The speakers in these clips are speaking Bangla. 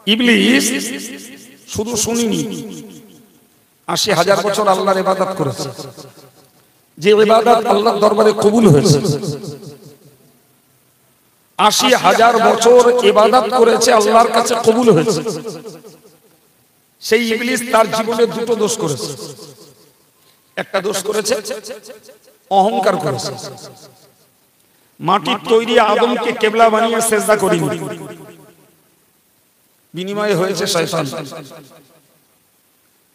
ইবলিস শুধু শুনিনি, ৮০,০০০ বছর আল্লাহর ইবাদত করেছে, যে ইবাদত আল্লাহর দরবারে কবুল হয়েছে। ৮০,০০০ বছর ইবাদত করেছে, আল্লাহর কাছে কবুল হয়েছে। সেই ইবলিস তার জীবনে দুটো দোষ করেছে। একটা দোষ করেছে অহংকার করেছে। মাটির তৈরি আদমকে কিবলা বানিয়ে সিজদা করেনি, বিনিময়ে হয়েছে শয়তান।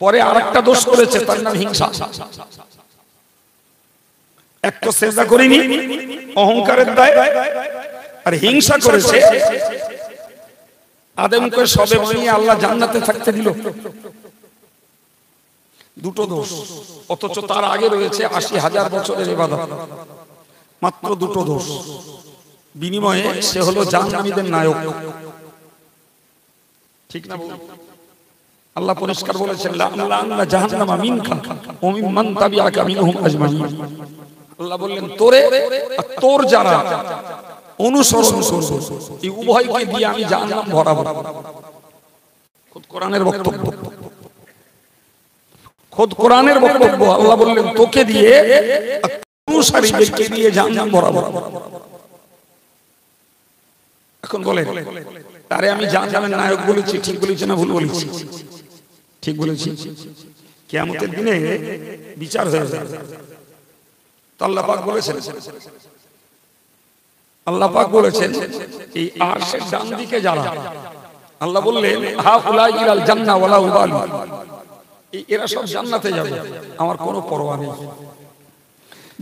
পরে আরেকটা দোষ করেছে, তার নাম হিংসা। এক তো সিজদা করেনি অহংকারের দায়, আর হিংসা করেছে আদমকে সবে বানিয়ে আল্লাহ জান্নাতে থাকতে দিল। দুটো দোষ, অথচ তার আগে রয়েছে ৮০,০০০ বছরের ইবাদত। মাত্র দুটো দোষ, বিনিময়ে সে হলো জাহান্নামীদের নায়ক। ঠিক না? আল্লাহ পরিষ্কার বলেছেন, লা'আমলা'আন্না জাহান্নামা মিনকা ওয়া মিম্মান তাবিআকা মিনহুম আজমাইন। আল্লাহ বললেন তোরে আর তোর যারা অনুসরণ করবে, এই উভয়কে দিয়ে আমি জাহান্নাম ভরাবো। খুদ কোরআনের বক্তব্য, খুদ কোরআনের বক্তব্য। আল্লাহ বললেন তোকে দিয়ে অনুসারীদেরকে দিয়ে জাহান্নাম ভরাবো। এখন বলে তারে আমি জাহান্নামের নায়ক বলেছি, ঠিক বলেছি না ভুল বলেছি? ঠিক বলেছি। কিয়ামতের দিনে বিচার হয়ে যাবে। তো আল্লাহ পাক বলেছেন, আল্লাহ পাক বলেছেন এই আরশের ডান দিকে যারা, আল্লাহ বললেন হাউলাই ইলাল জান্নাহ ওয়ালা উবালি, এরা সব জান্নাতে যাবে, আমার কোনো পরোয়া নেই।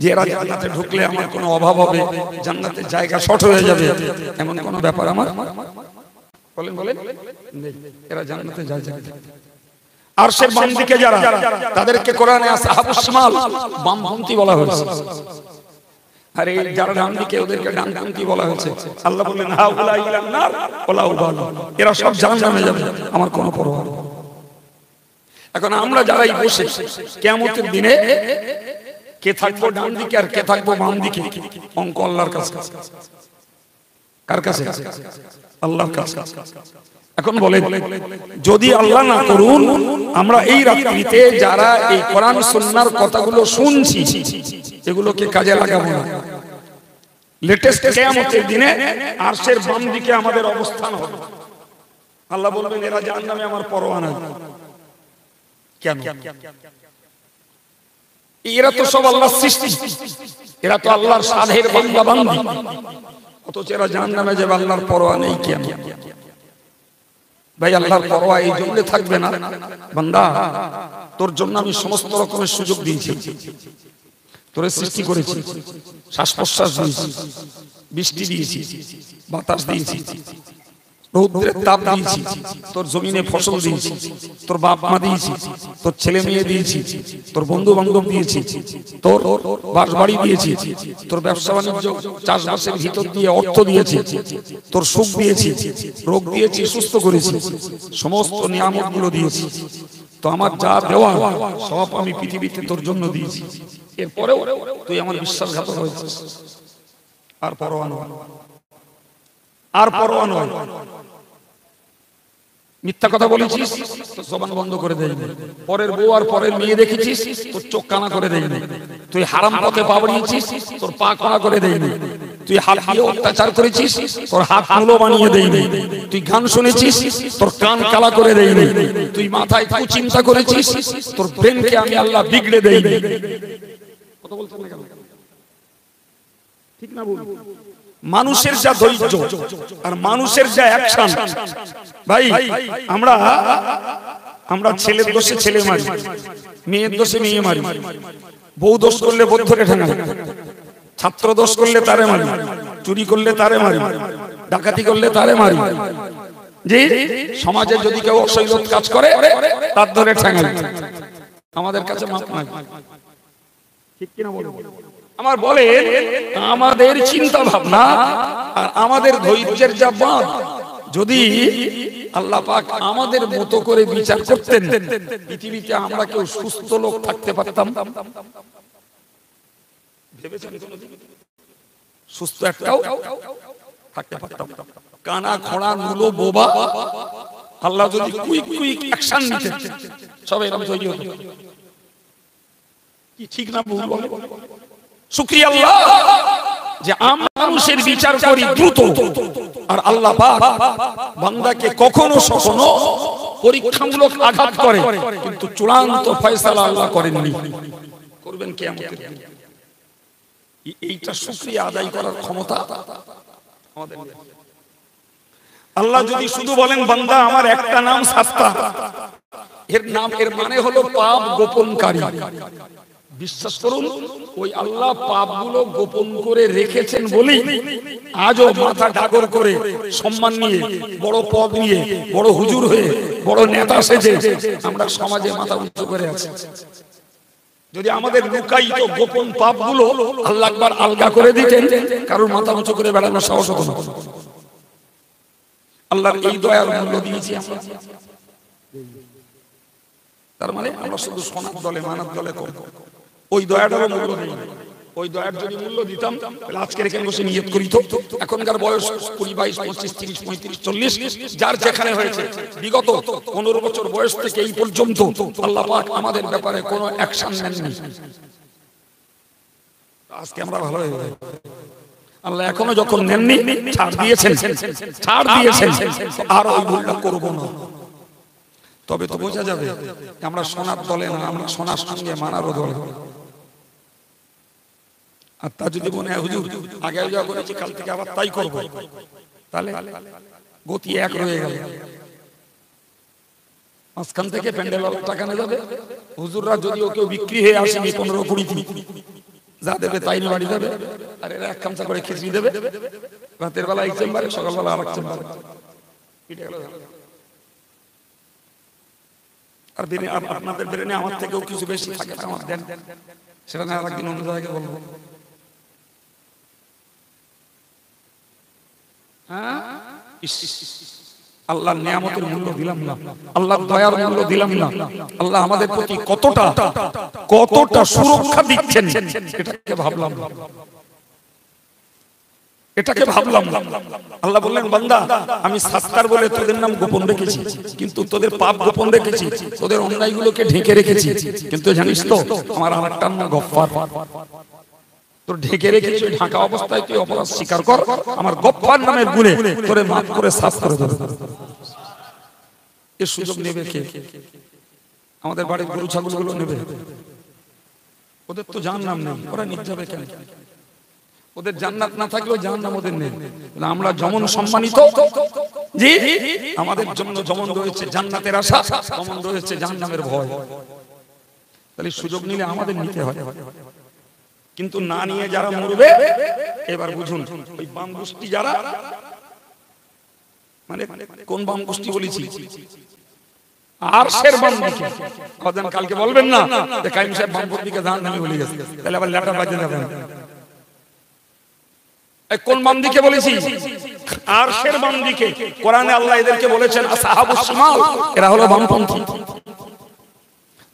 যে এরা জান্নাতে ঢুকলে আমার কোনো অভাব হবে, জান্নাতের জায়গা শর্ট হয়ে যাবে, এমন কোনো ব্যাপার আমার বলেন বলেন এরা জান্নাতে যায়। আরশের বাম দিকে যারা, তাদেরকে কোরআনে আসহাবুস শিমাল, বামপন্থী বলা হয়েছে। আরে যারা ডান দিকে, ওদেরকে ডানপন্থী বলা হয়েছে। আল্লাহ বললেন হাউলাই ইলান নার ওয়ালা উবালি, এরা সব জাহান্নামে যাবে, আমার কোনো পরোয়া নেই। এখন আমরা যারাই বসে কিয়ামতের দিনে কে থাকবো ডান দিকে আর কে থাকবো বাম দিকে, অঙ্ক আল্লাহর কাছে। কার কাছে? আল্লাহর কাছে। এখন বলে যদি আল্লাহ না করুন, আমরা এই রাত্রিতে যারা এই কোরআন সুন্নাহর কথাগুলো শুনছি, এগুলোকে কাজে লাগাবো না, লেটেস্ট কিয়ামতের দিনে আরশের বাম দিকে আমাদের অবস্থান হবে। আল্লাহ বলবেন এরা জাহান্নামে, আমার পরোয়া নাই। কেন? এরা তো সব আল্লাহর সৃষ্টি, এরা তো আল্লাহর সাধের বান্দা বান্দি, অথচ এরা জাহান্নামে যাবে, আল্লাহর পরোয়া নেই। কেন ভাই? আল্লাহর পরোয়া এই জন্য থাকবে না, বান্দা তোর জন্য আমি সমস্ত রকমের সুযোগ দিয়েছি, তোরে সৃষ্টি করেছি, শ্বাস প্রশ্বাস দিয়েছি, বৃষ্টি দিয়েছি, বাতাস দিয়েছি, রৌদ্রের তাপ দিয়েছি, তোর জমিনে ফসল দিয়েছি, তোর বাপ মা দিয়েছি, তোর ছেলে মেয়ে দিয়েছি, তোর বন্ধু বান্ধব দিয়েছি, তোর বাসবাড়ি দিয়েছি, তোর ব্যবসা বাণিজ্য চাষবাসের ভিতর দিয়ে অর্থ দিয়েছি, তোর সুখ দিয়েছি, রোগ দিয়েছি, সুস্থ করেছি, সমস্ত নিয়ামত গুলো দিয়েছি। তো আমার যা দেওয়া সব আমি পৃথিবীতে তোর জন্য দিয়েছি, এরপরেও তুই আমার বিশ্বাসঘাতক হয়েছিস। আর পরোয়া নয়, আর পরোয়া নয়। মিথ্যা কথা বলেছিস, তোর জবান বন্ধ করে দেয়নি। পরের বউ আর পরের মেয়ে দেখেছিস, তোর চোখ কানা করে দেয়নি। তুই হারাম পথে পা বাড়িয়েছিস, তোর পা কানা করে দেয়নি। তুই হাত দিয়ে অত্যাচার করেছিস, তোর হাত মুলো বানিয়ে দেয়নি। তুই গান শুনেছিস, তোর কান কালা করে দেয়নি। তুই মাথায় কুচিন্তা করেছিস, তোর ব্রেনকে আমি আল্লাহ বিগড়ে দেয়নি। কথা বলছেন না কেন? ঠিক না বল? মানুষের যা ধৈর্য আর মানুষের যা অ্যাকশন, ভাই আমরা ছেলের দোষে ছেলে মারি, মেয়ের দোষে মেয়ে মারি, বউ দোষ করলে বউ ধরে ঠেঙাই, ছাত্র দোষ করলে তারে মারি, চুরি করলে তারে মারি, ডাকাতি করলে তারে মারি। যে সমাজে যদি কেউ অশ্লীল কাজ করে তার ধরে ঠেঙাই, আমাদের কাছে মাপ নাই। ঠিক কিনা বলো? আমার বলে আমাদের চিন্তা ভাবনা আর আমাদের ধৈর্যের যা বাঁধ, যদি আল্লাহ পাক আমাদের মতো করে বিচার করতেন, পৃথিবীতে আমরা কেউ সুস্থ লোক থাকতে পারতাম? সুস্থ একটাও থাকতে পারতাম? কানা খোঁড়া নুলো বোবা আল্লাহ যদি কুইক কুইক অ্যাকশন নিতেন সবাই এরকম তৈরি হতো। কি ঠিক না ভুল বলে? শুকরিয়া আল্লাহ যে আমরা মানুষের বিচার করি দ্রুত, আর আল্লাহ পাক বান্দাকে কখনো কখনো পরীক্ষামূলক আঘাত করে, কিন্তু চূড়ান্ত ফয়সালা আল্লাহ করেননি, করবেন কিয়ামতের দিন। এইটা শুকরিয়া আদায় করার ক্ষমতা আমাদের নেই। আল্লাহ যদি শুধু বলেন বান্দা আমার একটা নাম সাত্তার, এর মানে হলো পাপ গোপনকারী। বিশ্বাস করুন ওই আল্লাহ পাপগুলো গোপন করে রেখেছেন বলেই আজও মাথা ডাগর করে সম্মান নিয়ে, বড় পদ নিয়ে, বড় হুজুর হয়ে, বড় নেতা সেজে আমরা সমাজে মাথা উঁচু করে আছি। যদি আমাদের লুকায়িত গোপন পাপগুলো আল্লাহ একবার আলগা করে দিতেন, কারোর মাথা উঁচু করে বেড়ানোর সাহস হতো না। আল্লাহর এই দয়ার মূল্য দিয়েছি আমরা। তার মানে আমরা শুধু সোনার দলে মানার দলে করব, ওই দয়াটারও মূল্য নেই। ওই দয়ার যদি মূল্য দিতাম তাহলে আজকের এখানে বসে নিয়ত করি তো, এখনকার বয়স 20, 22, 25, 30, 35, 40 যার যেখানে হয়েছে, বিগত 15 বছর বয়স থেকে এই পর্যন্ত আল্লাহ পাক আমাদের ব্যাপারে কোনো অ্যাকশন নেননি। আজকে আমরা ভালো হয়ে যাই। আল্লাহ এখনো যখন নেননি, ছাড় দিয়েছেন, আর ওই ভুলটা করবো না। তবে তো বোঝা যাবে আমরা সোনার দলে না, আমরা সোনার সঙ্গে মানারও দলে। আর তা যদি মনে হয় হুজুর আগে যা করেছি কাল থেকে আবার তাই করবো, তাহলে গতি এক রয়ে গেল। মাঝখান থেকে প্যান্ডেল টাকা নিয়ে যাবে, হুজুররা যদিও কেউ বিক্রি হয়ে আসেনি 15-20 যা দেবে তাই নিয়ে বাড়ি যাবে, আর এরা এক খামচা করে খিচড়ি দেবে, রাতের বেলা এক চেম্বারে, সকালবেলা আর এক চেম্বারে। আর আপনাদের ব্রেনে আমার থেকেও কিছু বেশি থাকে, আমার দেন, সেটা না আরেকদিন অন্য জায়গায় বলবো। আল্লাহর নিয়ামতের মূল্য দিলাম না, আল্লাহর দয়ার মূল্য দিলাম না, আল্লাহ আমাদের প্রতি কতটা সুরক্ষা দিচ্ছেন এটাকে ভাবলাম না। আল্লাহ বললেন বান্দা আমি সাত্তার বলে তোদের নাম গোপন রেখেছি, কিন্তু তোদের পাপ গোপন রেখেছি, তোদের অন্যায়গুলোকে ঢেকে রেখেছি, কিন্তু জানিস তো আমার আরেকটা নাম গফফার। তোর ঢেকে রেখেছি, ঢাকা অবস্থায় তুই অপরাধ স্বীকার কর, আমার গফফার নামের গুণে তোরে মাফ করে সাফ করে দেব। এই সুযোগ নেবে কে? আমাদের বাড়ির গরু ছাগলগুলো নেবে? ওদের তো জাহান্নাম নেই, ওরা নিজ যাবে কেন? ওদের জান্নাত না থাকলেও জাহান্নাম ওদের নেই। আমরা যেমন সম্মানিত, জি আমাদের জন্য যেমন রয়েছে জান্নাতের আশা, তেমন রয়েছে জাহান্নামের ভয়। তাহলে সুযোগ নিলে আমাদের নিতে হয়, কিন্তু না নিয়ে যারা মরবে, এবার বুঝুন ওই বাম গোষ্ঠী যারা, মানে কোন বাম গোষ্ঠী বলেছি? আরশের বাম দিকে। কদিন কালকে বলবেন না যে কাইম সাহেব বাম দিকে জাহান্নামে বলে গেছে, তাহলে আবার লেটা বাজে যাবে। কোন বাম দিকে বলেছি? আরশের বাম দিকে। কোরআনে আল্লাহ এদেরকে বলেছেন আসহাবুস শিমাল, এরা হলো বামপন্থী।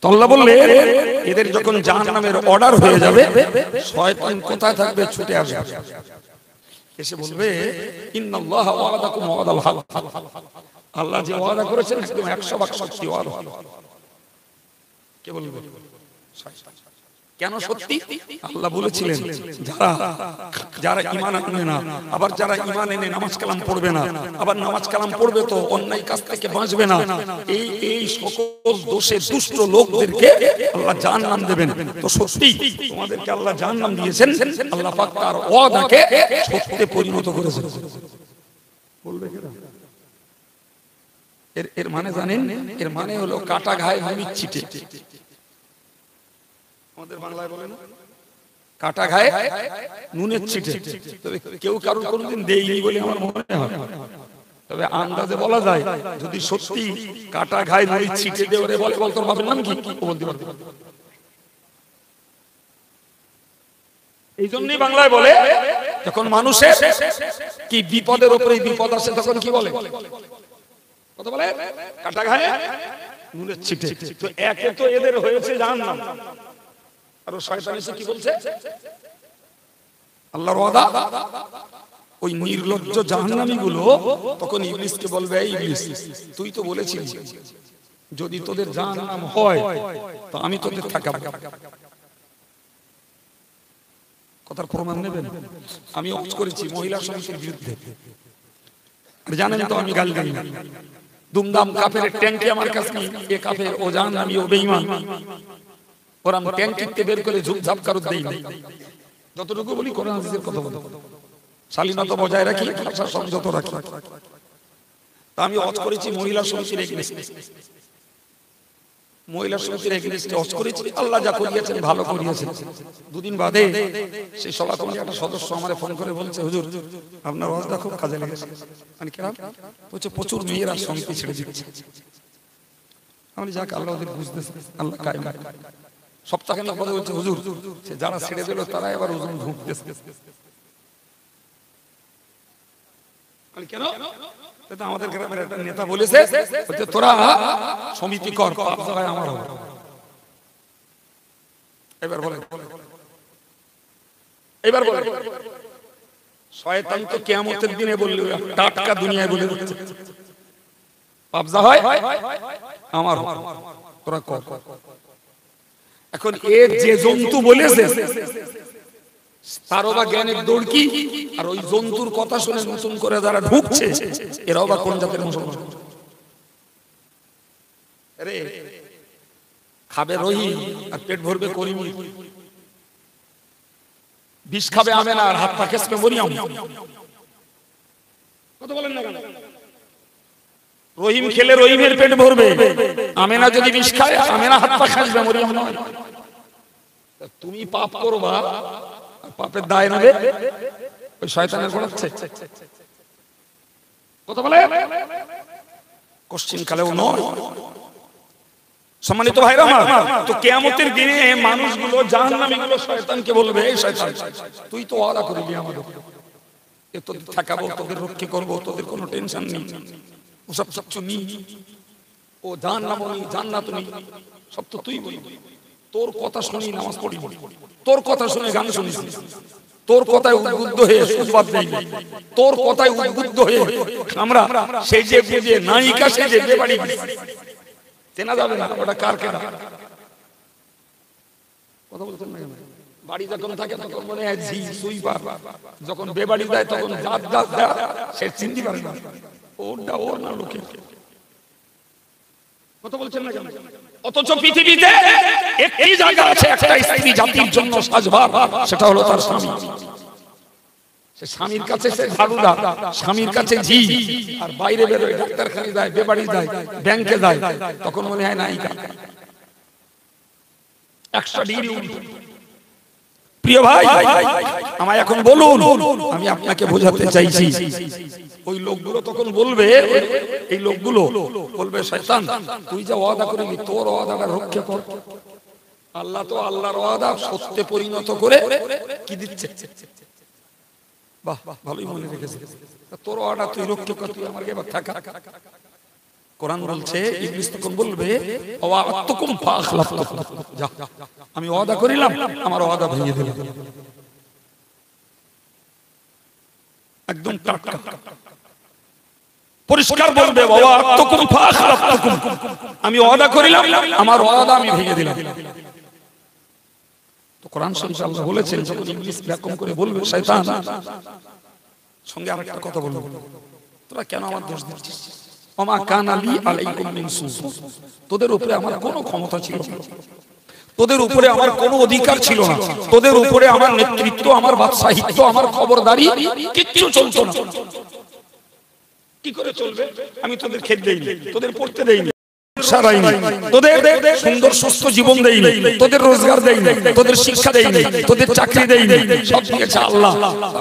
তো আল্লাহ বললেন এদের যখন জাহান্নামের অর্ডার হয়ে যাবে, শয়তান কোথায় থাকবে? ছুটে আসবে, এসে বলবে ইন্নাল্লাহা ওয়াদাকুম ওয়াদাল হক। আল্লাহ যে ওয়াদা করেছেন একদম 100% সত্যি ওয়াদা। কে বলবে? শয়তান। কেন সত্যি? আল্লাহ বলেছিলেন যারা ঈমান আনবে না, আবার যারা ঈমান এনে নামাজ কালাম পড়বে না, আবার নামাজ কালাম পড়বে তো অন্যায় কাজ থেকে বাঁচবে না, এই সকল দোষে দুষ্ট লোকদেরকে আল্লাহ জাহান্নাম দেবেন। তো সত্যি তোমাদেরকে আল্লাহ জাহান্নাম দিয়েছেন, আল্লাহ পাক তার ওয়াদাকে সত্যে পরিণত করেছেন। বলবে কেন? এর মানে জানেন? এর মানে হলো কাটা ঘায়ে নুন ছিটে। আমাদের বাংলায় বলে না কাটা ঘায়ে নুনের ছিটে। তবে কেউ কারোর কোনোদিন দেয়নি বলে আমার মনে হয়, তবে আন্দাজে বলা যায় যদি সত্যি কাটা ঘায়ে নুনের ছিটে দেওয়ারে বলে, বল তোর বাপের নাম কি? বলতে পারবে। এই জন্যই বাংলায় বলে যখন মানুষের কি বিপদের উপরে বিপদ আসে তখন কি বলে? কথা বলে কাটা ঘায়ে নুনের ছিটে। তো একে তো এদের হয়েছে জাহান্নাম, আর শয়তান এসে কি বলছে? আল্লাহর ওয়াদা ওই নির্লজ্জ জাহান্নামীগুলো তখন ইবলিসকে বলবে, এই ইবলিস, তুই তো বলেছিস যদি তোদের জাহান্নাম হয় তো আমি তোদের থাকাবো। কথার প্রমাণ নেবেন? আমি ওয়াজ করেছি মহিলা সমিতির বিরুদ্ধে, জানেন তো আমি গাল দিই না। দুমদাম কাফের ট্যাঙ্কি আমার কাছে নেই, এ কাফের, ও জাহান্নামী, ও বেঈমান। ওরা ট্যাঙ্কিতে বের করে ঝুপঝাপ কারুর দেই না। যতটুকু বলি কোরআন হাদিসের কথা বলি, শালীনতা বজায় রাখি, ভাষা সংযত রাখি। তা আমি ওয়াজ করেছি মহিলা সমিতির এগেইনস্টে, মহিলা সমিতির এগেইনস্টে ওয়াজ করেছি। আল্লাহ যা করিয়েছেন ভালো করিয়েছেন। দুদিন বাদে সেই সভা কমিটির একটা সদস্য আমারে ফোন করে বলছে, হুজুর আপনার ওয়াজটা খুব কাজে লেগেছে। মানে কেন? বলছে প্রচুর মেয়েরা সমিতি ছেড়ে দিচ্ছে। আমি যাক, আল্লাহ ওদের বুঝতেছে, আল্লাহ কায়েম। সপ্তাহে না কথা বলছে, হুজুর সে যারা ছেড়ে দিল তারা এবার ওজন ঢুকতেছে। কেন? আমাদের গ্রামের একটা নেতা বলেছে, তোরা সমিতি কর, পাপ জায়গায় আমার হবে। এবার বলে, এবার বলে, শয়তান তো কিয়ামতের দিনে বললো, টাটকা দুনিয়ায় বলে দিচ্ছে পাপ যা হয় আমার হবে, তোরা কর। এখন এ যে জন্তু বলেছে তারও বা জ্ঞানের দৌড় কি, আর ওই জন্তুর কথা শুনে নতুন করে যারা ঢুকছে এরাও বা কোন জাতের মুসলমান? আরে খাবে রহিম আর পেট ভরবে করিম, বিষ খাবে আমেনা আর হাত পা খেসবে মরিয়ম। কথা বলেন না কেন? রহিম খেলে রহিমের পেট ভরবে, আমেনা যদি বিষ খায় আমেনা হাত পা খাসবে, মরিয়ম নয়। তুমি পাপ করবা, পাপের দায় নেবে ওই শয়তানের গোড়াচ্ছে। কথা বলে কোশ্চিন কালেও নয়। সম্মানিত ভাইরা আমার, তো কিয়ামতের দিনে মানুষগুলো, জাহান্নামীগুলো শয়তানকে বলবে, এই শয়তান তুই তো ওয়াদা করলি আমাদের, এ তোদের থাকাবো, তোদের রক্ষা করবো, তোদের কোনো টেনশন নেই, ওসব কিছু নেই, ও জাহান্নামও নেই, জান্নাত নেই, সব তো তুই বলবি। তোর কথা শুনি নামাজ পড়ি, তোর কথা শুনে গান শুনি, তোর কথায় উদ্বুদ্ধ হয়ে সুবাদ দেই, তোর কথায় উদ্বুদ্ধ হয়ে আমরা সেই যে বুঝে নায়িকা সেজে যে বাড়ি চেনা যাবে না ওটা কার কেনা। কথা বলছেন না কেন? বাড়ি যখন থাকে তখন মনে হয় ঝি সুইপার, যখন বেবাড়ি দেয় তখন জাত জাত দেয়, সে চিনতে পারে না ওরটা ওর না লোকের। কথা বলছেন না কেন? অথচ পৃথিবীতে একটি জায়গা আছে একটা স্ত্রী জাতির জন্য সাজবার, সেটা হলো তার স্বামী। সে স্বামীর কাছে সে ঝাড়ুদার, স্বামীর কাছে ঝি, আর বাইরে বেরোয়, ডাক্তারখানায় যায়, বেবাড়ি যায়, ব্যাংকে যায়, তখন মনে হয় নায়িকা। 100 ডিগ্রি উল্টো। প্রিয় ভাই আমায় এখন বলুন, আমি আপনাকে বোঝাতে চাইছি, ওই লোকগুলো তখন বলবে, এই লোকগুলো বলবে, শয়তান তুই যা ওয়াদা করবি তোর ওয়াদাটা রক্ষা কর। আল্লাহ তো আল্লাহর ওয়াদা সত্যে পরিণত করে কি দিচ্ছে। বাহ, ভালোই মনে রেখেছে, তোর ওয়াদা তুই রক্ষা কর, তুই আমার এবার থাকা। কোরআন বলছে, ইবলিস তখন বলবে, ওয়া'আতুকুম ফাআখলাফতুকুম, যা আমি ওয়াদা করিলাম, আমার ওয়াদা ভেঙে দিলাম। একদম টাটকা পরিষ্কার বলবে, ওয়া'আতুকুম ফাআখলাফতুকুম, আমি ওয়াদা করিলাম, আমার ওয়াদা আমি ভেঙে দিলাম। তো কোরআন শরীফে আল্লাহ বলেছেন, যখন ইবলিস এরকম করে বলবে, শয়তান সঙ্গে আরেকটা কথা বলবে, তোরা কেন আমার দোষ দিচ্ছিস? ওমা কানা লি আলাইকুম মিন সু, তোদের উপরে আমার কোনো ক্ষমতা ছিল না, তোদের উপরে আমার কোনো অধিকার ছিল না, তোদের উপরে আমার নেতৃত্ব, আমার বাদশাহিত্ব, আমার খবরদারি কিচ্ছু চলতো না। কি করে চলবে? আমি তোদের খেতে দেইনি, তোদের পড়তে দেইনি, তোদের সুন্দর সুস্থ জীবন দেইনি, তোদের রোজগার দেইনি, তোদের শিক্ষা দেইনি, তোদের চাকরি দেইনি, সব দিয়েছে আল্লাহ,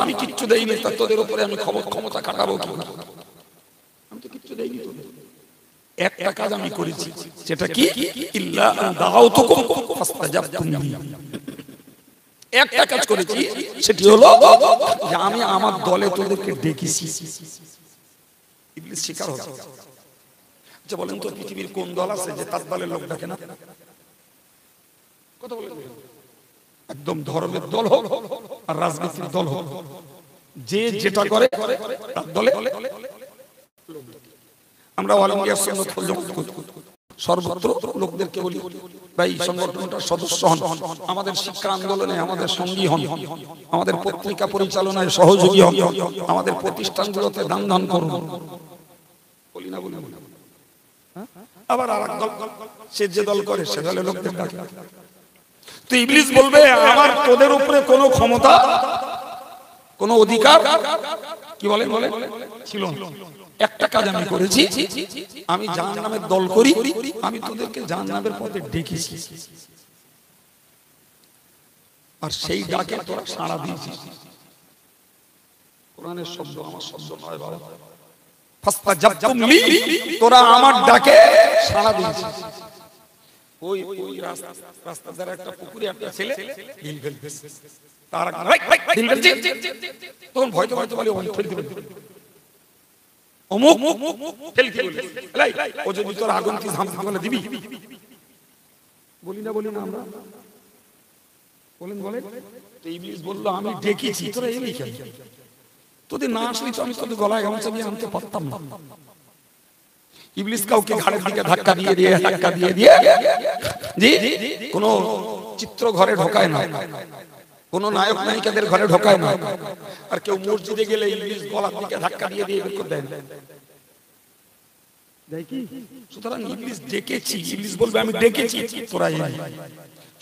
আমি কিচ্ছু দেইনি। তা তোদের উপরে আমি ক্ষমতা খাটাবো কি? আমি তো কিচ্ছু দেইনি তোদের। একটা কাজ আমি করেছি, সেটা কি? ইল্লা দাউতুকুম ফাস্তাজাবতুম লি, একটা কাজ করেছি, সেটি হলো যে আমি আমার দলে তোদেরকে ডেকেছি। ইবলিস শিকার হচ্ছে। আচ্ছা বলেন তো, পৃথিবীর কোন দল আছে যে তার দলের লোক ডাকে না? কথা বলেন। একদম ধর্মের দল হোক আর রাজনীতির দল হোক, যে যেটা করে তার দলে আমরা অল ইন্ডিয়া সুন্নাত ওয়াল জামাত সর্বত্র লোকদেরকে বলি ভাই সংগঠনটার সদস্য হন, আমাদের শিক্ষা আন্দোলনে আমাদের সঙ্গী হন, আমাদের পত্রিকা পরিচালনায় সহযোগী হন, আমাদের প্রতিষ্ঠানগুলোতে দান করুন, বলি না বলি না। আবার আরেক দল সে যে দল করে সে দলের লোকদের ডাকে। তো ইবলিস বলবে আমার তোদের উপরে কোনো ক্ষমতা কোনো অধিকার কি বলে ছিল না। একটা কাজ আমি করেছি, আমি জাহান্নামের দল করি, আমি তোদেরকে জাহান্নামের পথে ডেকেছি, আর সেই ডাকে তোরা সাড়া দিয়েছিস। কোরআনের শব্দ আমার শব্দ নয় বাবা। ফাস্তাজাবতুম লি, তোরা আমার ডাকে সাড়া দিয়েছিস। ওই রাস্তার ধারে একটা পুকুরে একটা ছেলে ঢিল ফেলতেছে, তার ঢিল ফেলছে, তখন ভয়তে ভয়তে বলে অনেক ফেলতে ফেলতে অমুক ফেলতে বলে ও যদি তোর আগুন কি ঝামঝাম বলে দিবি, বলি না আমরা বলেন। তো ইবলিস বলল আমি ডেকেছি, তোরা এলি কেন? তোদের না আসলি তো আমি তোদের গলায় গামছা দিয়ে আনতে পারতাম না। ইবলিস কাউকে ঘাড়ের দিকে ধাক্কা দিয়ে জি কোন চিত্র ঘরে ঢোকায় না, কোন নায়ক নায়িকাদের ঘরে ঢোকায় না, আর কেউ মসজিদে গেলে ইবলিস গলার দিকে ধাক্কা দিয়ে বের করে দেয় না। সুতরাং ইবলিস ডেকেছি, ইবলিস বলবে আমি ডেকেছি, তোরা এলি।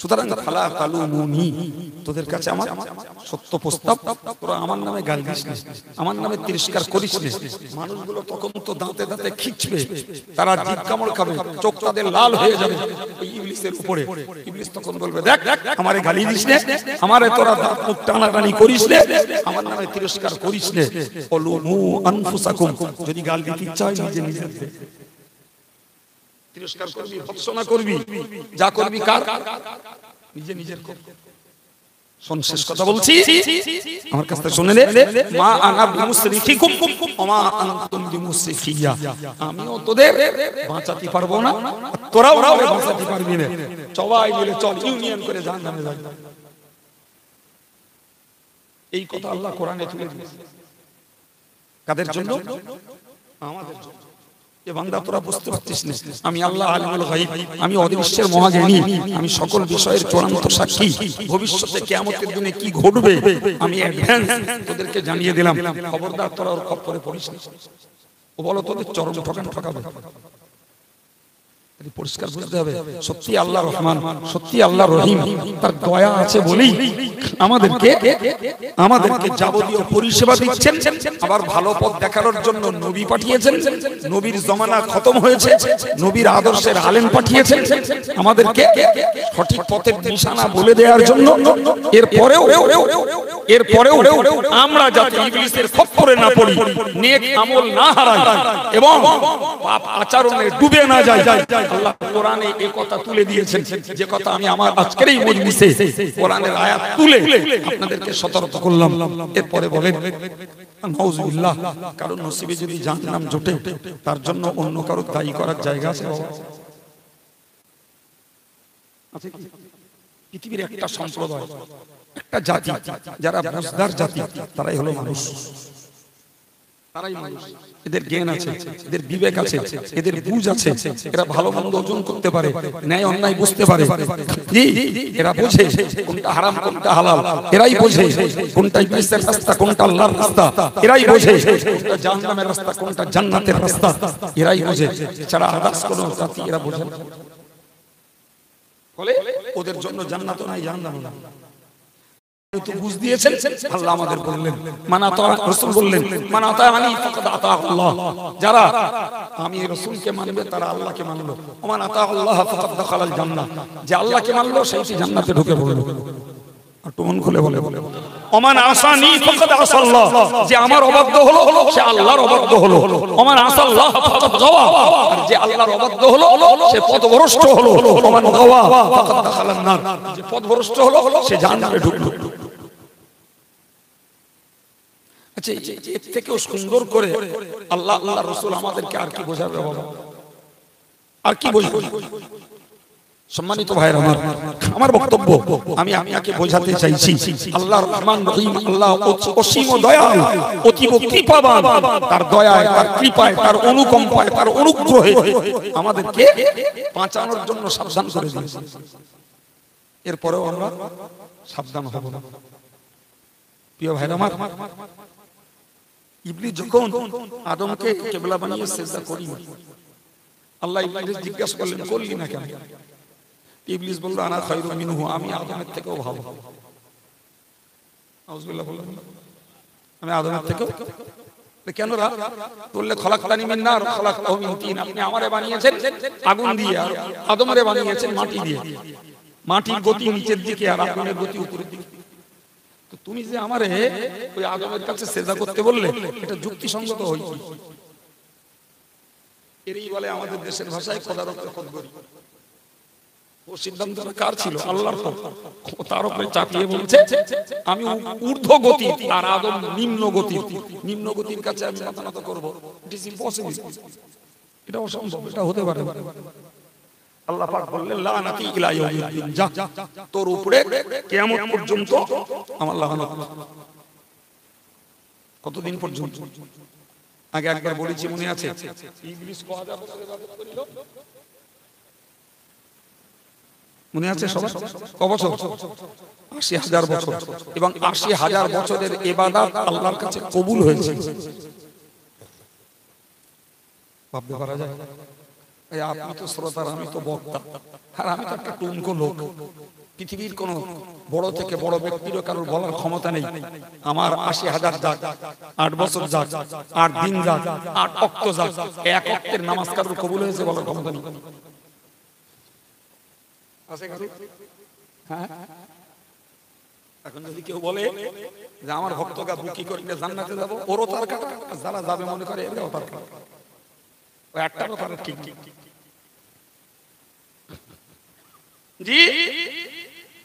সুতরাং ফালা তালুমুনি, তোদের কাছে আমার সত্য প্রস্তাব, তোরা আমার নামে গাল দিস না, আমার নামে তিরস্কার করিস না। মানুষগুলো তখন তো দাঁতে দাঁতে খিঁচবে, তারা জিভ কামড় খাবে, চোখ তাদের লাল হয়ে যাবে ওই ইবলিসের উপরে। ইবলিস তখন বলবে দেখ আমারে গালি দিস না, আমারে তোরা দাঁত মুখ টানাটানি করিস না, আমার নামে তিরস্কার করিস না। অলুমু আনফুসাকুম, যদি গাল দিতে ইচ্ছা হয় নিজে তিরস্কার করবি, ভৎসনা করবি, যা করবি কার নিজের কর। শোন শেষ কথা বলছি, আমার কাছ থেকে শুনে নে। মা আনা বিমুসরিফিকুম ওমা আনতুম বিমুসরিফিয়া, আমিও তোদের বাঁচাতে পারবো না, তোরাও আমাকে বাঁচাতে পারবি না। সবাই মিলে চল ইউনিয়ন করে জাহান্নামে যাই। এই কথা আল্লাহ কোরআনে তুলে দিয়েছে। কাদের জন্য? আমাদের জন্য। বান্দা তোরা বুঝতে পারছিস না, আমি আল্লাহ আলিমুল গায়ব, আমি অদৃশ্যের মহাজ্ঞানী, আমি সকল বিষয়ের চূড়ান্ত সাক্ষী। ভবিষ্যতে কিয়ামতের দিনে কি ঘটবে আমি অ্যাডভান্স তোদেরকে জানিয়ে দিলাম। খবরদার তোরা ওর খপ্পরে পড়িস না। ও বলো তোদের চরম ঠকাবে। পরিষ্কার বুঝতে হবে, সত্যি আল্লাহ রহমান, সত্যি আল্লাহ রহিম, তার দয়া আছে বলেই আমাদেরকে যাবতীয় পরিষেবা দিচ্ছেন। আবার ভালো পথ দেখানোর জন্য নবী পাঠিয়েছেন, নবীর জমানা খতম হয়েছে, নবীর আদর্শের আলেম পাঠিয়েছেন আমাদেরকে সঠিক পথের নিশানা বলে দেওয়ার জন্য। এরপরেও আমরা যাতে ইবলিসের খপ্পরে না পড়ি, নেক আমল না হারাই এবং পাপ আচরণে ডুবে না যাই, আল্লাহ কোরআনে এই কথা তুলে দিয়েছেন, যে কথা আমি আমার আজকের এই মজলিসে কোরআনের আয়াত তুলে আপনাদেরকে সতর্ক করলাম। এরপরে বলেন নাউজুবিল্লাহ, কারণ নসিবে যদি জাহান্নাম জোটে তার জন্য অন্য কারো দায়ী করার জায়গা আছে? পৃথিবীর একটা সম্প্রদায়, একটা জাতি, যারা বুঝদার জাতি, তারাই হলো মানুষ। এদের জ্ঞান আছে, এদের বিবেক আছে, এদের বুঝ আছে, এরা ভালো মন্দ ওজন করতে পারে, ন্যায় অন্যায় বুঝতে পারে। এরা বোঝে কোনটা হারাম কোনটা হালাল, এরাই বোঝে কোনটা ইবলিসের রাস্তা কোনটা আল্লাহর রাস্তা, এরাই বোঝে কোনটা জাহান্নামের রাস্তা কোনটা জান্নাতের রাস্তা, এরাই বোঝে। এছাড়া আদার্স কোনো জাতি এরা বোঝে না। বলে ওদের জন্য জান্নাতও নাই জাহান্নামও নাই। তো বুঝ দিয়েছেন আল্লাহ আমাদের বললেন, মানাতা রাসূল বললেন মানাতা আলী ফাকাদ আতা আল্লাহ, যারা আমি রাসূলকে মানবে তারা আল্লাহকে মানলো। ওমান আতা আল্লাহ ফাকাদ দাখালাল জান্নাহ, যে আল্লাহকে মানলো সেই জান্নাতে ঢুকে পড়লো। আর তো মন খুলে বলে ওমান আসানি ফাকাদ আসাল্লাহ, যে আমার অবাধ্য হলো সে আল্লাহর অবাধ্য হলো। ওমান আসাল্লাহ ফাকাদ গাওয়া, আর যে আল্লাহর অবাধ্য হলো সে পথভ্রষ্ট হলো। ওমান গাওয়া ফাকাদ দাখালান নার, যে পথভ্রষ্ট হলো সে জাহান্নামে ঢুকলো। আচ্ছা, এর থেকেও সুন্দর করে আল্লাহ আল্লাহ রাসূল আমাদেরকে আর কি বোঝাবে বাবা? আর কি বোঝাবে? সম্মানিত ভাইরা আমার, আমার বক্তব্য আমি আপনাকে বোঝাতে চাইছি আল্লাহ রহমান রহিম, আল্লাহ অসীম দয়ালু, অতীব কৃপাবান। তার দয়ায়, তার কৃপায়, তার অনুকম্পায়, তার অনুগ্রহে আমাদেরকে বাঁচানোর জন্য সাবধান করে দিয়েছেন। এরপরেও আমরা সাবধান হব না। প্রিয় ভাইরা আমার, ইবলিস যখন আদমকে কিবলা বানিয়ে সিজদা করিনি, আল্লাহ ইবলিস জিজ্ঞাসা করলেন করলি না কেন? ইবলিস বলল আনা খায়রুম মিনহু, আমি আদমের থেকেও ভালো। আউযুবিল্লাহ বললেন, আমি আদমের থেকেও। কেন রা বললে খলাকতানি মিন নার খলাকতাহু মিন তিন, আপনি আমারে বানিয়েছেন আগুন দিয়ে আর আদমরে বানিয়েছেন মাটি দিয়ে। মাটির গতি নিচের দিকে আর আগুনের গতি উপরের দিকে। তো তুমি যে আমারে ওই আদমের কাছে সিজদা করতে বললে, এটা যুক্তিসঙ্গত হইছে? এরই বলে আমাদের দেশের ভাষায় খোদার উপরে খোদগরি। ও সিদ্ধান্তটা কার ছিল? আল্লাহর। তো তার উপরে চাপিয়ে বলছে আমি ঊর্ধ্ব গতি আর আদম নিম্ন গতি। নিম্ন গতির কাছে আমি মাথা নত করব, ইট ইজ ইম্পসিবল। এটা অসম্ভব, এটা হতে পারে না। আল্লাহ পাক বললেন লানাতি ইলা ইয়াউমিদ্দিন, যা তোর উপরে কিয়ামত পর্যন্ত আমার লানত। কতদিন পর্যন্ত? আগে একবার বলেছি, মনে আছে? ইবলিস কত হাজার বছর ইবাদত করিল? মনে আছে সবার? ক বছর? ৮০,০০০ বছর। এবং ৮০,০০০ বছরের ইবাদত আল্লাহর কাছে কবুল হয়েছে। ভাবতে পারা যায়? এই আপনি তো শ্রোতার, আমি তো বক্তা, আর আমি তো একটা টুনকো লোক। পৃথিবীর কোন বড় থেকে বড় ব্যক্তিরও কারোর বলার ক্ষমতা নেই আমার ৮০,০০০ যাক, ৮ বছর যাক, ৮ দিন যাক, ৮ ওয়াক্ত যাক, এক ওয়াক্তের নামাজ কারোর কবুল হয়েছে বলার ক্ষমতা নেই। এখন যদি কেউ বলে যে আমার ভক্তকে বুকি করলে জান্নাতে যাব, ওরও তার কাটা, যারা যাবে মনে করে এরাও তার কাটা। ওই একটারও তার ঠিক ঠিক। জি,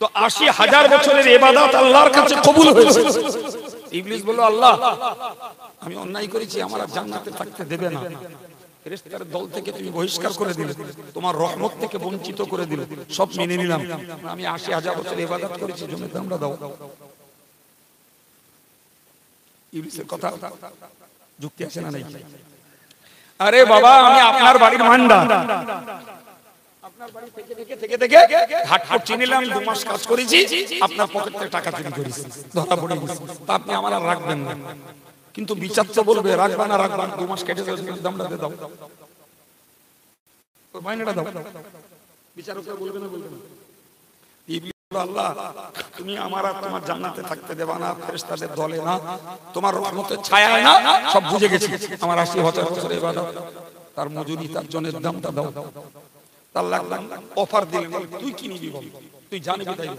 তো ৮০,০০০ বছরের ইবাদত আল্লাহর কাছে কবুল হয়েছে। ইবলিস বলল আল্লাহ আমি অন্যায় করেছি, আমার আর জান্নাতে থাকতে দেবে না। ফেরেশতার দল থেকে তুমি বহিষ্কার করে দিলে, তোমার রহমত থেকে বঞ্চিত করে দিলে, সব মেনে নিলাম, আমি ৮০,০০০ বছর ইবাদত করেছি, জন্য তোমরা দাও। ইবলিসের কথা যুক্তি আছে না নাই? আরে বাবা, আমি আপনার বাড়ির মান্ডা, আপনার বাড়ি থেকে থেকে হাটকো চিনিলাম, 2 মাস কাজ করেছি, আপনার পকেট থেকে টাকা চুরি করেছি, ধরা পড়ে গেছি, তা আপনি আমার আর রাখবেন না। কিন্তু বিচার তো বলবে রাখবা না রাখবা, 2 মাস কেটে যাবে, দামটা দিয়ে দাও, মাইনেটা দাও। বিচারকরা বলবে না বলবে না? ইবলিস বলল আল্লাহ তুমি আমার আর তোমার জান্নাতে থাকতে দেবা না, ফেরেশতাদের দলে না, তোমার রহমতের ছায়ায় না, সব বুঝে গেছি। আমার ৮০,০০০ বছর ইবাদত, তার মজুরি, তার জনের দামটা দাও। আল্লাহ অফার দিলেন, তুই কি নিবি বল, তুই জানবি তাই।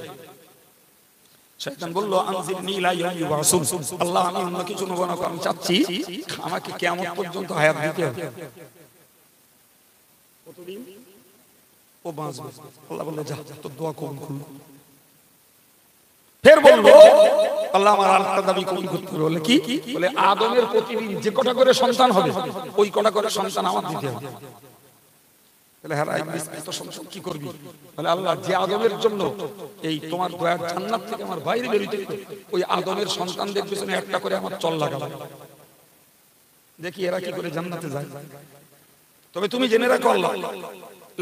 শয়তান বলল আনজিরনি ইলা ইয়াউমি ইউবাসুন, আল্লাহ আমি অন্য কিছু নেব না, আমি চাচ্ছি আমাকে কিয়ামত পর্যন্ত হায়াত দিতে হবে। কতদিন ও বাঁচবে? আল্লাহ বলল যা, তোর দোয়া কবুল করলো। ফের বলল আল্লাহ আমার আরেকটা দাবি কবুল করতে হবে। বলে কি? বলে আদমের প্রতিদিন যে কটা করে সন্তান হবে, ওই কটা করে সন্তান আমার দিতে হবে। তাহলে হ্যাঁ ইবলিস এত সন্তান কি করবি? বলে আল্লাহ যে আদমের জন্য এই তোমার দয়ার জান্নাত থেকে আমার বাইরে বেরিয়ে, ওই আদমের সন্তানদের পিছনে একটা করে আমার চল লাগাবো, দেখি এরা কি করে জান্নাতে যায়। তবে তুমি জেনে রাখো আল্লাহ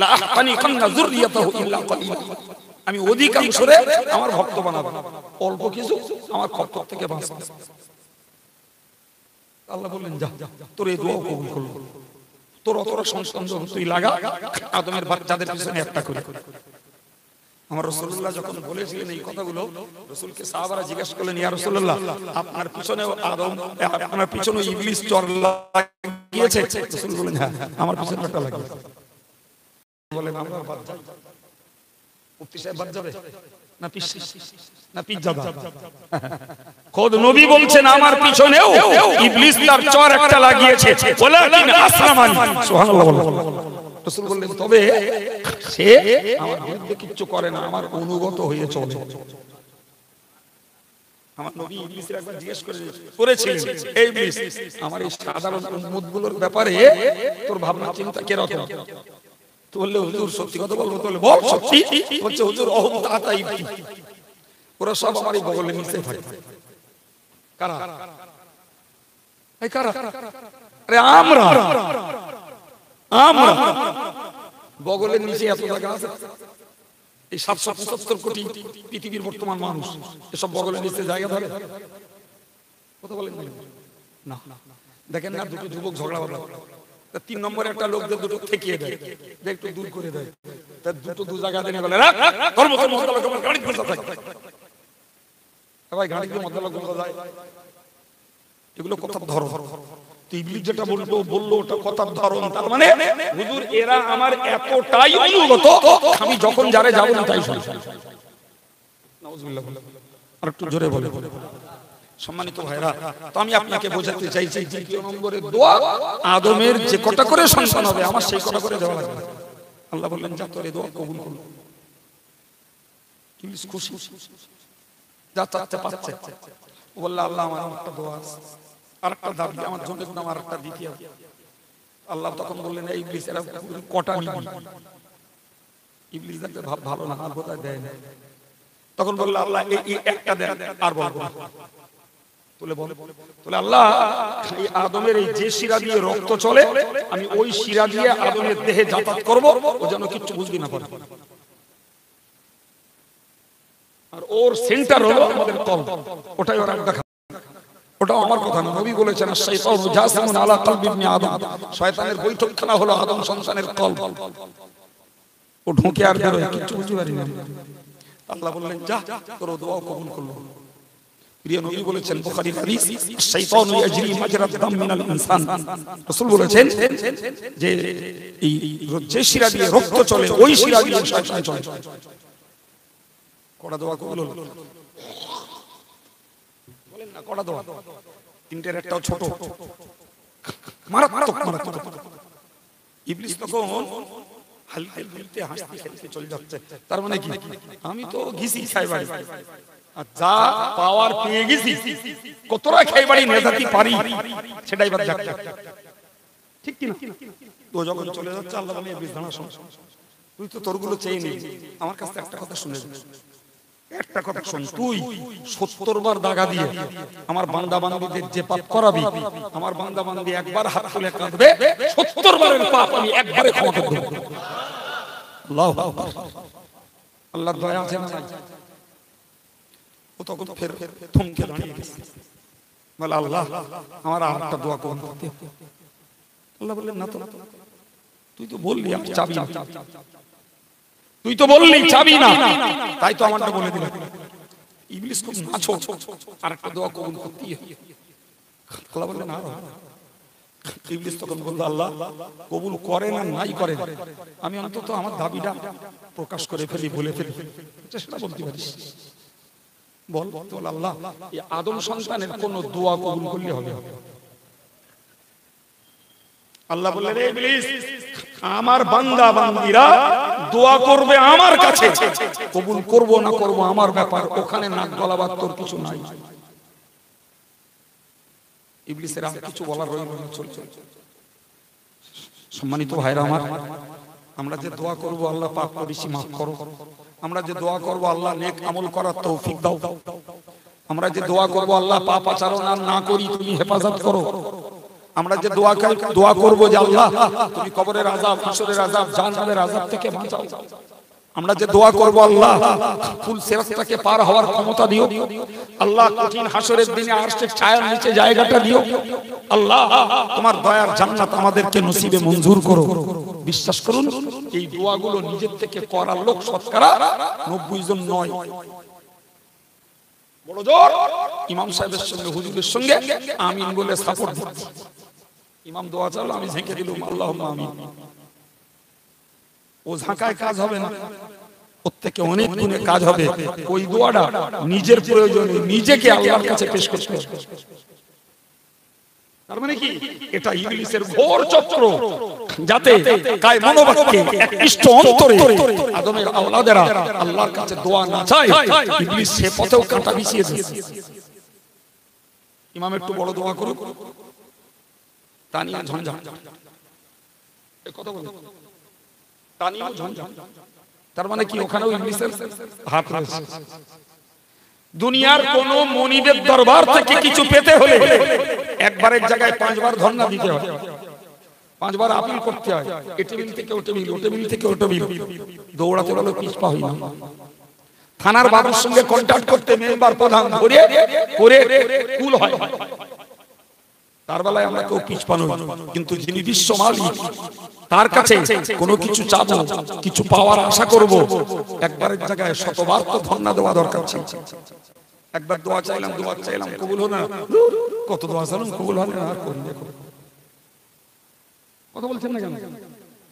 লা আহতানি কান্না যুররিয়াতাহু ইল্লা কালিলা, আমি অধিকাংশরে আমার ভক্ত বানাবো, অল্প কিছু আমার খপ্পর থেকে বাঁচাবো। আল্লাহ বললেন যা, তোর এই দোয়া কবুল করলো, তোর অতটা সন্তান তুই লাগা, আদমের বাচ্চাদের পিছনে একটা করে। আমার রাসূলুল্লাহ যখন বলেছিলেন এই কথাগুলো, রাসূলকে সাহাবারা জিজ্ঞাসা করলেন ইয়া রাসূলুল্লাহ আপনার পিছনে আদম, আপনার পিছনে ইবলিস চর লাগিয়েছে? রাসূল বলেন হ্যাঁ আমার পিছনে একটা লাগিয়েছে। বলেন আমরা বাদ যাই, মুফতি সাহেব বাদ যাবে না পিছ যাবে? খোদ নবী বলছেন আমার পিছনেও ইবলিস তার চর একটা লাগিয়েছে, ওয়ালাকিন আসলামানি, সুবহানাল্লাহ বলেন। রাসূল বললেন তবে সে আমার বিরুদ্ধে কিছু করে না, আমার অনুগত হয়ে চলে। আমার নবী ইবলিসের একবার জিজ্ঞেস করেছিলেন এই ইবলিস আমার এই সাধারণ উম্মতগুলোর ব্যাপারে তোর ভাবনা চিন্তা কি রকম? তো বললে হুজুর সত্যি কথা বলবো, তো বলে বল সত্যি। বলছে হুজুর অহম তাতা ইবতি, ওরা সব আমার এই বগলের নিচে থাকে। কারা? এই কারা? আরে আমরা আমরা বগলের নিচে এত জায়গা আছে। এই 775 কোটি পৃথিবীর বর্তমান মানুষ এসব বগলের নিচে জায়গা ধরে? কথা বলেন না। দেখেন না দুটো যুবক ঝগড়া বাঁধা, 3 নম্বরে একটা লোক দুটো ঠেকিয়ে দেয়, একটু দূর করে দেয়, তার দুটো দু জায়গা দিয়ে বলে গাড়ি ঘুরতে থাকে। ভাই গাড়ি দিয়ে মধ্যে লোক যায়, এগুলো কথার ধরন। ইবলিস যেটা বললো ওটা কথার ধরন। তার মানে হুজুর এরা আমার এতটাই অনুগত, আমি যখন যারে যাব না তাই শুনি। নাউজুবিল্লাহ। আর একটু জোরে বলে। সম্মানিত ভাইরা, তো আমি আপনাকে বোঝাতে চাইছি দ্বিতীয় নম্বরের দোয়া, আদমের যে কটা করে সন্তান হবে আমার সেই কটা করে দেওয়া লাগবে। আল্লাহ বললেন যা তোর এই দোয়া কবুল করুন। ইবলিস খুশি, যা চাচ্ছে পাচ্ছে। ও বলল আল্লাহ আমার একটা দোয়া আছে, আরেকটা দাবি, আমার জন্য আমার আরেকটা দিতে হবে। আল্লাহ তখন বললেন এই ইবলিস এরা কটা নিবি? ইবলিস দেখতে ভালো না, আর কোথায় দেয় না। তখন বলল আল্লাহ এই একটা দেন, আর বলবো না। বলে আল্লাহ এই আদমের এই যে শিরা দিয়ে রক্ত চলে, আমি ওই শিরা দিয়ে আদমের দেহে যাতায়াত করব, ও যেন কিচ্ছু বুঝতে না পারে। আর ওর সেন্টার হলো আমাদের কলব, ওটাই ওরা দেখা। ওটা আমার কথা না, নবী বলেছেন শাইতানু জাসিমুন আলা কলবি ইবনে আদম, শয়তানের বৈঠকখানা হলো আদম সন্তানের কলব। ও ঢোকে আর বের হয়, কিচ্ছু বুঝতে পারি না। আল্লাহ বললেন যা তোর দোয়া কবুল করলো। প্রিয় নবী বলেছেন বুখারীর হাদিস, শাইতানু ইয়াজরি মাজরাদ দাম মিনাল ইনসান, রাসূল বলেছেন যে এই যে শিরা দিয়ে রক্ত চলে ওই শিরা দিয়ে শয়তান চলে। কটা দোয়া কবুল হলো? বলেন না কটা দোয়া? তিনটের একটাও ছোট, মারাত্মক মারাত্মক। ইবলিস তখন হালতে হাসতে খেলতে চলে যাচ্ছে। তার মানে কি আমি তো ঘিসি খাই বাড়ি, আর যা পাওয়ার পেয়ে গেছি কতটা খাই বাড়ি নেজাতি পারি সেটাই বাদ যাক, ঠিক কি না? তো যখন চলে যাচ্ছে আল্লাহ বলে ইবলিস দাঁড়া, শোন, তুই তো তোরগুলো চেয়ে নি, আমার কাছে একটা কথা শুনে একটা কথা শোন, তুই 70 বার দাগা দিয়ে আমার বান্দা বান্দীদের যে পাপ করাবি, আমার বান্দা বান্দী একবার হাত তুলে কাঁদবে, 70 বারের পাপ আমি একবারে ক্ষমা করে দেব। আল্লাহু আকবার। আল্লাহর দয়া আছে না? ও তখন ফের থমকে দাঁড়িয়ে গেছে, বলে আল্লাহ আমার আরেকটা দোয়া কবুল করতে। আল্লাহ বললেন না তো, তুই তো বললি আমি চাবি না, তুই তো বললি চাবি না, তাই তো আমারটা বলে দিলাম। ইবলিস খুব নাছো, আরেকটা দোয়া কবুল করতে। আল্লাহ বললেন না। ইবলিস তখন বলল আল্লাহ কবুল করেন আর নাই করেন, আমি অন্তত আমার দাবিটা প্রকাশ করে ফেলি, বলে ফেলি, চেষ্টা বলতে পারিস। বল বল আল্লাহ এই আদম সন্তানের কোন দোয়া কবুল করলে হবে? আল্লাহ বললেন রে ইবলিস, আমার বান্দা বান্দীরা দোয়া করবে আমার কাছে, কবুল করব না করব আমার ব্যাপার, ওখানে নাক গলাবার তোর কিছু নাই। ইবলিসের আর কিছু বলার রইল না, চলছে। সম্মানিত ভাইরা আমার, আমরা যে দোয়া করব আল্লাহ পাক বেশি মাফ করো, আমরা যে দোয়া করব আল্লাহ নেক আমল করার তৌফিক দাও, আমরা যে দোয়া করব আল্লাহ পাপ আচরণ আর না করি তুমি হেফাজত করো, আমরা যে দোয়া করব যে আল্লাহ তুমি কবরের আযাব, হাসরের আযাব, জাহান্নামের আযাব থেকে বাঁচাও, আমরা যে দোয়া করব আল্লাহ ফুল সিরাতটাকে পার হওয়ার ক্ষমতা দিও, আল্লাহ কঠিন হাসরের দিনে আরশের ছায়ার নিচে জায়গাটা দিও, আল্লাহ তোমার দয়ার জান্নাত আমাদেরকে নসিবে মঞ্জুর করো। বিশ্বাস করুন এই দোয়াগুলো নিজের থেকে করার লোক শতকরা 90 জন নয়, বড় জোর ইমাম সাহেবের সঙ্গে হুজুরের সঙ্গে আমিন বলে সাপোর্ট দিচ্ছে। ইমাম দোয়া চাইলো, আমি ঝেঁকে দিলাম আল্লাহুম্মা আমিন। ও ঝাঁকায় কাজ হবে না, ওর থেকে অনেক গুণে কাজ হবে। ওই দোয়াটা নিজের প্রয়োজনে নিজেকে আল্লাহর কাছে পেশ করতে হবে। তার মানে কি এটা ইবলিসের ঘোর চক্র, যাতে কায় মনোবাক্যে একনিষ্ঠ অন্তরে আদমের আওলাদেরা আল্লাহর কাছে দোয়া না চায়, ইবলিস সে পথেও কাঁটা বিছিয়ে দিয়েছে। ইমাম একটু বড় দোয়া করুক, তানিয়া ঝঞ্ঝা এই কথা বলুন, তানিমু ঝঞ্ঝা। তার মানে কি ওখানেও ইবলিসের হাত রয়েছে। দুনিয়ার কোন মনিবের দরবার থেকে কিছু পেতে হলে একবারের জায়গায় 5 বার ধর্ণা দিতে হয়, 5 বার আপিল করতে হয়। এ টেবিল থেকে ও টেবিল, ও টেবিল থেকে ও টেবিল, দৌড়াতে বলো পিছপা হই না। থানার বাবুর সঙ্গে কন্টাক্ট করতে মেম্বার প্রধান করে করে কুল হয়। তার বেলায় আমরা কেউ পিছপানো, কিন্তু যিনি বিশ্ব মালিক তার কাছে কোনো কিছু চাবো, কিছু পাওয়ার আশা করব, একবারের জায়গায় 100 বার তো ধর্ণা দেওয়া দরকার ছিল। একবার দোয়া চাইলাম কবুল হলো না, কত দোয়া চাইলাম কবুল হলো না, আর করি না। কথা বলছেন না কেন?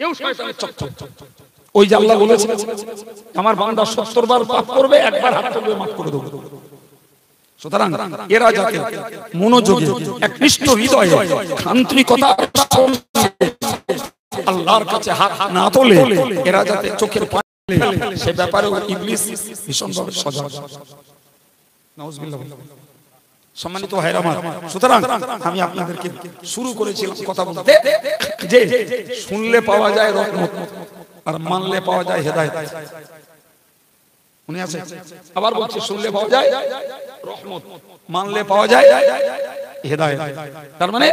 এও শয়তানের চক্কর। ওই যে আল্লাহ বলেছেন আমার বান্দা 70 বার পাপ করবে, একবার হাত তুলবে মাফ করে দেব। সুতরাং এরা যাতে মনোযোগে একনিষ্ঠ হৃদয়ে আন্তরিকতা আল্লাহর কাছে হাত না তোলে, এরা যাতে চোখের পানি ফেলে, সে ব্যাপারে ইবলিস ভীষণভাবে সজাগ। নাউজুবিল্লাহ। সম্মানিত ভাইরা আমার, সুতরাং আমি আপনাদেরকে শুরু করেছিলাম কথা বলতে যে শুনলে পাওয়া যায় রহমত, আর মানলে পাওয়া যায় হেদায়েত। মনে আছে? আবার বলছি, শুনলে পাওয়া যায় রহমত, মানলে পাওয়া যায় হেদায়েত। তার মানে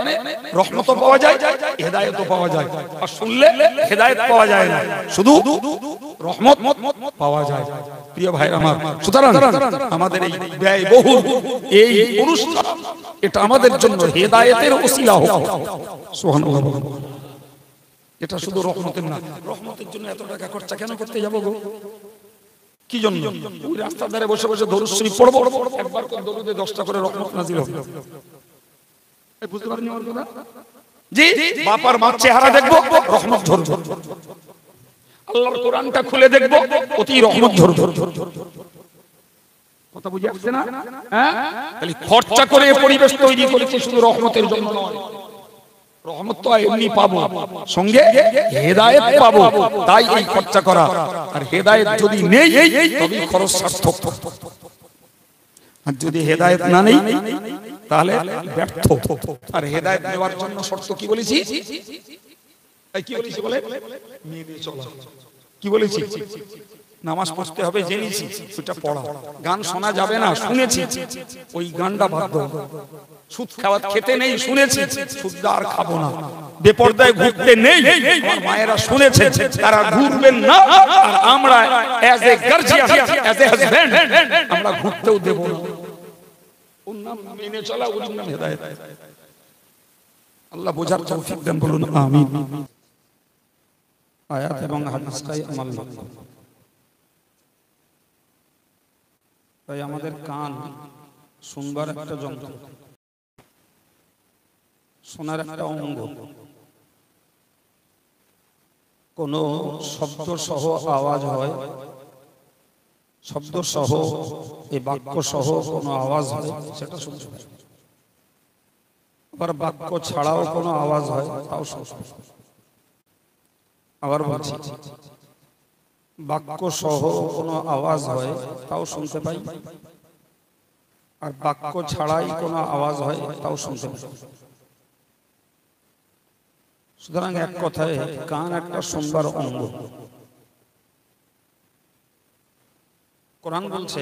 রহমতও পাওয়া যায়, হেদায়েতও পাওয়া যায়। আর শুনলে হেদায়েত পাওয়া যায় না, শুধু রহমত পাওয়া যায়। প্রিয় ভাইরা আমার, সুতরাং আমাদের এই ব্যয়বহুল এই অনুষ্ঠান, এটা আমাদের জন্য হেদায়েতের ওসিলা হোক। সুবহানাল্লাহ। এটা শুধু রহমতের না। রহমতের জন্য এত টাকা খরচা কেন করতে যাবো গো? কি জন্য? ওই রাস্তার ধারে বসে বসে দরুদ শরীফ পড়বো, একবার করে দরুদে 10টা করে রহমত নাজিল হবে। এই বুঝতে পারেন আমার কথা? জি, বাপার মার চেহারা দেখবো, রহমত ঝরবে। আল্লাহর কোরআনটা খুলে দেখবো, অতি রহমত ঝরবে। কথা বুঝে আসছে না? হ্যাঁ, তাহলে খরচা করে পরিবেশ তৈরি করেছে শুধু রহমতের জন্য নয়। রহমত তো এমনি পাবো, সঙ্গে হেদায়েত পাবো, তাই এই খরচা করা। আর হেদায়েত যদি নেই তবে খরচ সার্থক, আর যদি হেদায়েত না নেই তাহলে ব্যর্থ। আর হেদায়েত নেওয়ার জন্য শর্ত কি বলেছি? কি বলেছি বলে? মেনে চলা। কি বলেছি? নামাজ পড়তে হবে জেনেছি, সেটা পড়া। গান শোনা যাবে না, শুনেছি, ওই গানটা বাদ দাও। সুদ খাওয়া খেতে নেই, শুনেছি, সুদ আর খাবো না। বেপরদায় ঘুরতে নেই, আমার মায়েরা শুনেছে, তারা ঘুরবেন না। আর আমরা as a guardian, as a husband, আমরা ঘুরতেও দেব না। ওর নাম মেনে চলা, ওর নাম হেদায়েত। আল্লাহ বোঝার তৌফিক দেন, বলুন আমিন। আয়াত এবং হাদিসটাই আমল লক্ষ্য। তাই আমাদের কান শুনবার একটা যন্ত্র, শোনার একটা অঙ্গ। কোন শব্দ সহ আওয়াজ হয়, শব্দ সহ এই বাক্য সহ কোনো আওয়াজ হয়, সেটা শুনতে পাই। আবার বাক্য ছাড়াও কোনো আওয়াজ হয়, তাও শুনতে পাই। আবার বলছি, বাক্য সহ কোনো আওয়াজ হয় তাও শুনতে পাই, আর বাক্য ছাড়াই কোনো আওয়াজ হয় তাও শুনতে পাই। সুতরাং এক কথায় কান একটা শুনবার অঙ্গ। কোরআন বলছে,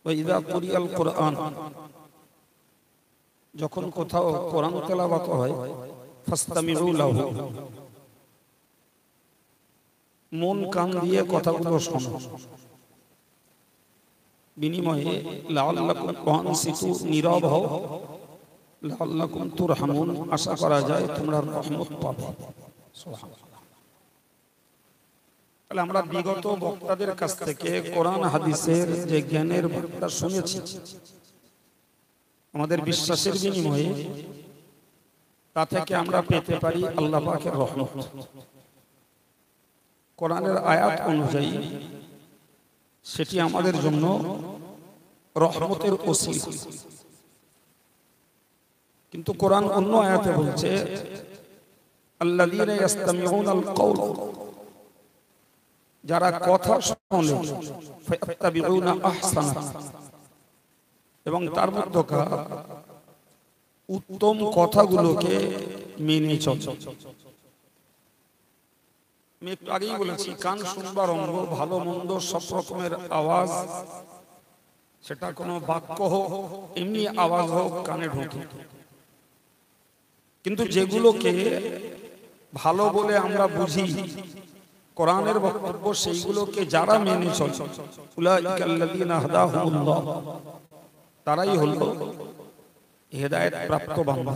ওয়াইদা কুরিয়াল কুরআন, যখন কোথাও কোরআন তেলাওয়াত হয়, ফাসতামিউ লাহু, মন কান দিয়ে কথাগুলো শোনো। বিনিময়ে লাআল্লাকুম তুনসিতু, নীরব হও, লাআল্লাকুম তুরহামুন, আশা করা যায় তোমরা রহমত পাবে। সুবহানাল্লাহ। তাহলে আমরা বিগত বক্তাদের কাছ থেকে কোরআন হাদিসের যে জ্ঞানের বার্তা শুনেছি, আমাদের বিশ্বাসের বিনিময়ে তা থেকে আমরা পেতে পারি আল্লাহ পাকের রহমত। কোরআনের আয়াত অনুযায়ী সেটি আমাদের জন্য রহমতের ওসিলা। কিন্তু কোরআন অন্য আয়াতে বলছে, আল্লাযীনা ইয়াসতামিউনাল কওল, যারা কথা শোনে, ফায়াত্তাবিউনা আহসানা, এবং তার মধ্যকার উত্তম কথাগুলোকে মেনে চলে। আমি একটু আগেই বলেছি, কান শুনবার অঙ্গ, ভালো মন্দ সব রকমের আওয়াজ, সেটা কোনো বাক্য হোক, এমনি আওয়াজ হোক, কানে ঢোকে। কিন্তু যেগুলোকে ভালো বলে আমরা বুঝি, কোরআনের বক্তব্য, সেইগুলোকে যারা মেনে চলে, উলাইকাল্লাযীনা হাদাহুমুল্লাহ, তারাই হলো হেদায়েত প্রাপ্ত বান্দা।